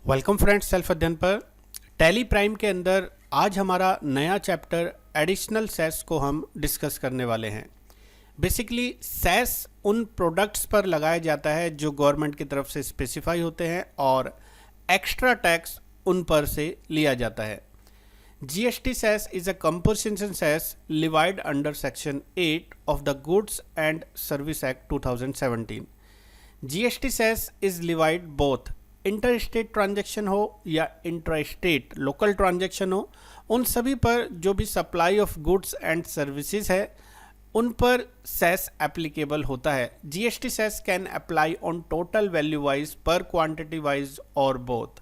Welcome friends, self अध्ययन पर tally prime के अंदर आज हमारा नया चैप्टर एडिशनल सेस को हम डिस्कस करने वाले हैं। बेसिकली सेस उन प्रोडक्ट्स पर लगाया जाता है जो गवर्नमेंट की तरफ से स्पेसिफाई होते हैं और एक्स्ट्रा टैक्स उन पर से लिया जाता है। GST cess is a composition cess levied under section 8 of the goods and service act 2017। GST cess is levied both inter state transaction हो या इंट्रा स्टेट लोकल ट्रांजेक्शन हो, उन सभी पर जो भी supply of goods and services है उन पर सेस एप्लीकेबल होता है। GST cess can apply on total value wise, per quantity wise और बोथ।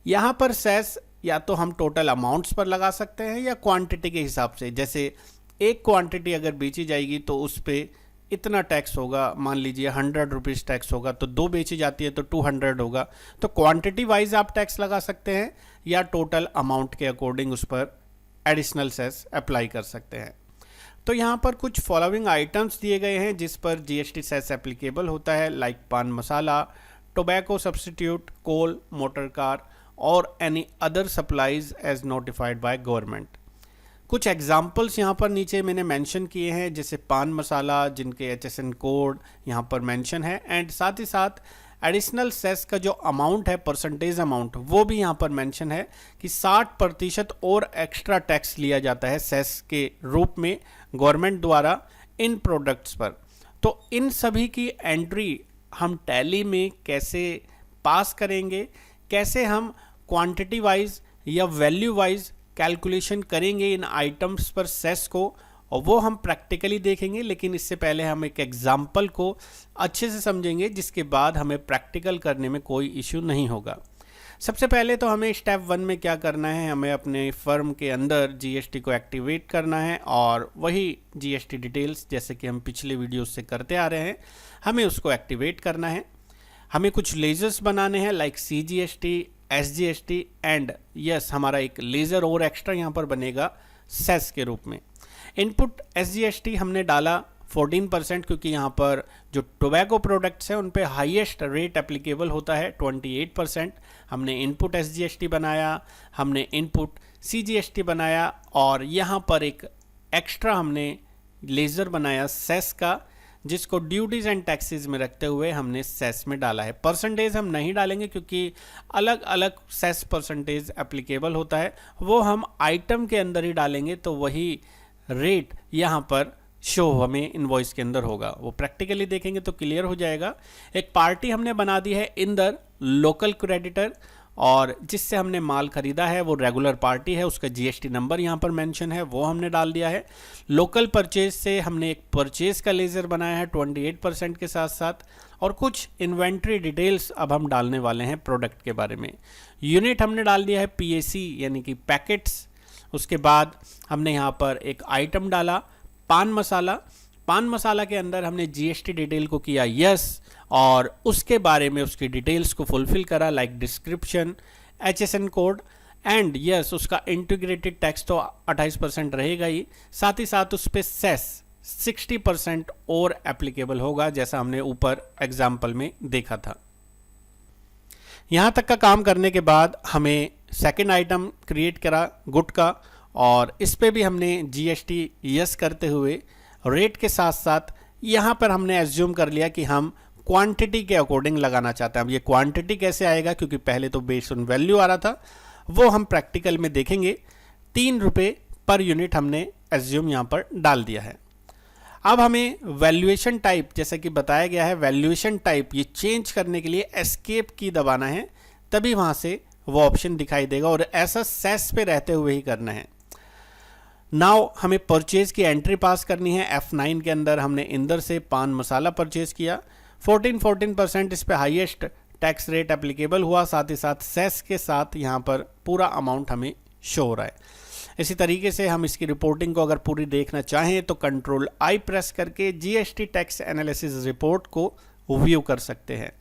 यहाँ पर सेस या तो हम टोटल अमाउंट्स पर लगा सकते हैं या क्वांटिटी के हिसाब से। जैसे एक क्वांटिटी अगर बेची जाएगी तो उस पर इतना टैक्स होगा, मान लीजिए 100 रुपीज़ टैक्स होगा, तो दो बेची जाती है तो 200 होगा। तो क्वांटिटी वाइज आप टैक्स लगा सकते हैं या टोटल अमाउंट के अकॉर्डिंग उस पर एडिशनल सेस अप्लाई कर सकते हैं। तो यहाँ पर कुछ फॉलोइंग आइटम्स दिए गए हैं जिस पर जीएसटी सेस एप्लीकेबल होता है, like paan masala, tobacco substitute, coal, motor car और any other supplies as notified by government. कुछ एग्जाम्पल्स यहाँ पर नीचे मैंने मेंशन किए हैं, जैसे पान मसाला जिनके एचएसएन कोड यहाँ पर मेंशन है, एंड साथ ही साथ एडिशनल सेस का जो अमाउंट है, परसेंटेज अमाउंट, वो भी यहाँ पर मेंशन है कि 60% और एक्स्ट्रा टैक्स लिया जाता है सेस के रूप में गवर्नमेंट द्वारा इन प्रोडक्ट्स पर। तो इन सभी की एंट्री हम टैली में कैसे पास करेंगे, कैसे हम क्वांटिटी वाइज या वैल्यू वाइज कैलकुलेशन करेंगे इन आइटम्स पर सेस को, और वो हम प्रैक्टिकली देखेंगे। लेकिन इससे पहले हम एक एग्जाम्पल को अच्छे से समझेंगे जिसके बाद हमें प्रैक्टिकल करने में कोई इश्यू नहीं होगा। सबसे पहले तो हमें स्टेप 1 में क्या करना है, हमें अपने फर्म के अंदर जीएसटी को एक्टिवेट करना है और वही जीएसटी डिटेल्स जैसे कि हम पिछले वीडियोस से करते आ रहे हैं, हमें उसको एक्टिवेट करना है। हमें कुछ लेजर्स बनाने हैं, like CGST, SGST and yes हमारा एक लेज़र और एक्स्ट्रा यहाँ पर बनेगा सेस के रूप में। इनपुट SGST हमने डाला 14%, क्योंकि यहाँ पर जो टोबैको प्रोडक्ट्स हैं उन पे हाईएस्ट रेट एप्लीकेबल होता है 28%। हमने इनपुट SGST बनाया, हमने इनपुट CGST बनाया और यहाँ पर एक एक्स्ट्रा हमने लेज़र बनाया सेस का, जिसको ड्यूटीज एंड टैक्सेस में रखते हुए हमने सेस में डाला है। परसेंटेज हम नहीं डालेंगे क्योंकि अलग अलग सेस परसेंटेज एप्लीकेबल होता है, वो हम आइटम के अंदर ही डालेंगे तो वही रेट यहाँ पर शो हमें इनवॉइस के अंदर होगा। वो प्रैक्टिकली देखेंगे तो क्लियर हो जाएगा। एक पार्टी हमने बना दी है इंदर लोकल क्रेडिटर, और जिससे हमने माल खरीदा है वो रेगुलर पार्टी है, उसका जीएसटी नंबर यहाँ पर मेंशन है, वो हमने डाल दिया है। लोकल परचेज से हमने एक परचेज का लेज़र बनाया है 28% के साथ साथ, और कुछ इन्वेंट्री डिटेल्स अब हम डालने वाले हैं प्रोडक्ट के बारे में। यूनिट हमने डाल दिया है PAC यानी कि पैकेट्स। उसके बाद हमने यहाँ पर एक आइटम डाला पान मसाला। पान मसाला के अंदर हमने जीएसटी डिटेल को किया यस, और उसके बारे में उसकी डिटेल्स को फुलफिल करा, like description, HSN code and yes उसका इंटीग्रेटेड टैक्स तो 28% रहेगा ही, साथ ही साथ उस पर सेस 60% और एप्लीकेबल होगा, जैसा हमने ऊपर एग्जाम्पल में देखा था। यहाँ तक का काम करने के बाद हमें सेकेंड आइटम क्रिएट करा गुड का, और इस पे भी हमने GST यस करते हुए रेट के साथ साथ यहाँ पर हमने एज्यूम कर लिया कि हम क्वांटिटी के अकॉर्डिंग लगाना चाहते हैं। अब ये क्वांटिटी कैसे आएगा, क्योंकि पहले तो बेस्ड ऑन वैल्यू आ रहा था, वो हम प्रैक्टिकल में देखेंगे। 3 रुपये पर यूनिट हमने एज्यूम यहाँ पर डाल दिया है। अब हमें वैल्यूएशन टाइप, जैसा कि बताया गया है, वैल्यूएशन टाइप ये चेंज करने के लिए एस्केप की दबाना है, तभी वहाँ से वो ऑप्शन दिखाई देगा, और ऐसा सेस पे रहते हुए ही करना है। नाउ हमें परचेज की एंट्री पास करनी है। F9 के अंदर हमने इंदर से पान मसाला परचेज किया, 14% इस पे हाईएस्ट टैक्स रेट एप्लीकेबल हुआ, साथ ही साथ सेस के साथ यहाँ पर पूरा अमाउंट हमें शो हो रहा है। इसी तरीके से हम इसकी रिपोर्टिंग को अगर पूरी देखना चाहें तो Ctrl+I प्रेस करके GST टैक्स एनालिसिस रिपोर्ट को व्यू कर सकते हैं।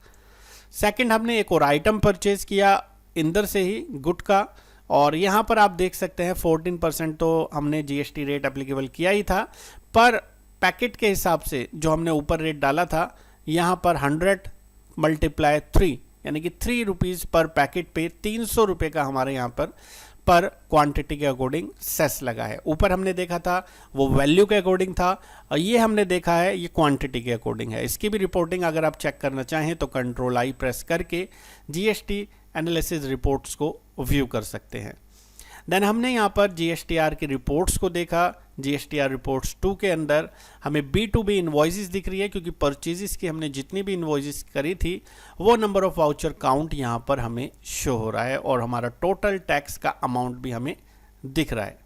सेकंड हमने एक और आइटम परचेज किया इंदर से ही गुड का, और यहाँ पर आप देख सकते हैं 14% तो हमने GST रेट एप्लीकेबल किया ही था, पर पैकेट के हिसाब से जो हमने ऊपर रेट डाला था यहाँ पर 100 × 3 यानी कि 3 रुपीज़ पर पैकेट पे 300 रुपये का हमारे यहाँ पर क्वांटिटी के अकॉर्डिंग सेस लगा है। ऊपर हमने देखा था वो वैल्यू के अकॉर्डिंग था, और ये हमने देखा है ये क्वांटिटी के अकॉर्डिंग है। इसकी भी रिपोर्टिंग अगर आप चेक करना चाहें तो कंट्रोल आई प्रेस करके जीएसटी एनालिसिस रिपोर्ट्स को व्यू कर सकते हैं। देन हमने यहाँ पर जीएसटीआर की रिपोर्ट्स को देखा। जीएसटीआर रिपोर्ट्स 2 के अंदर हमें B2B इन्वॉइसेस दिख रही है, क्योंकि परचेजेस की हमने जितनी भी इन्वॉइसेस करी थी वो नंबर ऑफ वाउचर काउंट यहाँ पर हमें शो हो रहा है, और हमारा टोटल टैक्स का अमाउंट भी हमें दिख रहा है।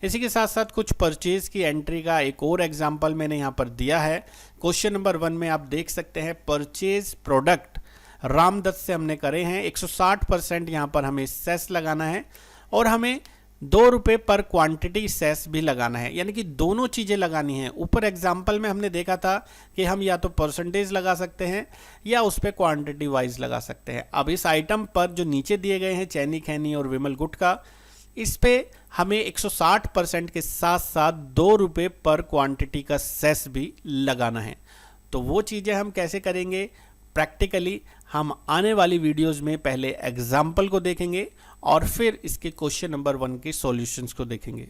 इसी के साथ साथ कुछ परचेज की एंट्री का एक और एग्जाम्पल मैंने यहाँ पर दिया है। क्वेश्चन नंबर 1 में आप देख सकते हैं परचेज प्रोडक्ट रामदत्त से हमने करे हैं। 160% यहाँ पर हमें सेस लगाना है, और हमें 2 रुपये पर क्वांटिटी सेस भी लगाना है, यानी कि दोनों चीज़ें लगानी है। ऊपर एग्जाम्पल में हमने देखा था कि हम या तो परसेंटेज लगा सकते हैं या उस पर क्वांटिटी वाइज लगा सकते हैं। अब इस आइटम पर जो नीचे दिए गए हैं चैनी खैनी और विमल गुटखा, इस पे हमें 160% के साथ साथ 2 रुपये पर क्वांटिटी का सेस भी लगाना है। तो वो चीज़ें हम कैसे करेंगे प्रैक्टिकली, हम आने वाली वीडियोस में पहले एग्जाम्पल को देखेंगे और फिर इसके क्वेश्चन नंबर 1 के सॉल्यूशंस को देखेंगे।